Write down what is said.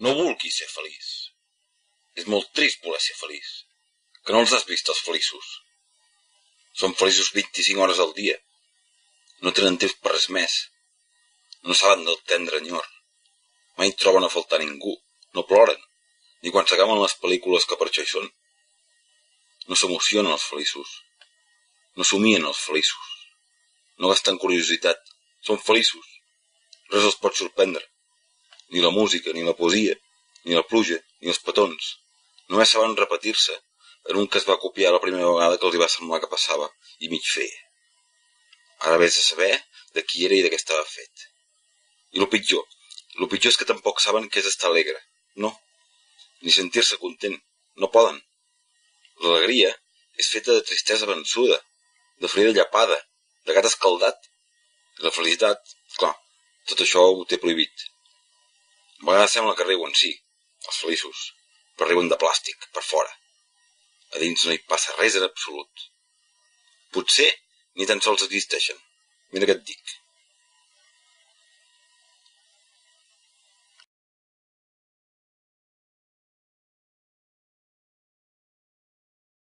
No vulguis ser feliç. És molt trist voler ser feliç. Que no els has vist, els feliços. Són feliços 25 hores al dia. No tenen temps per res més. No saben del tendre enyor. Mai troben a faltar ningú. No ploren, ni quan s'acaben les pel·lícules que per això hi són. No s'emocionen els feliços. No somien els feliços. No gasten curiositat. Són feliços. Res els pot sorprendre. Ni la música, ni la poesia, ni la pluja, ni els petons. Només saben repetir-se en un que es va copiar la primera vegada que els hi va semblar que passava i mig fer. Ara vés a saber de qui era i de què estava fet. I el pitjor és que tampoc saben què és estar alegre. No, ni sentir-se content. No poden. L'alegria és feta de tristesa vençuda, de ferida llapada, de gat escaldat. I la felicitat, clar, tot això ho té prohibit. A vegades sembla que riuen, sí, els feliços, però riuen de plàstic, per fora. A dins no hi passa res en absolut. Potser ni tan sols existeixen. Mira què et dic.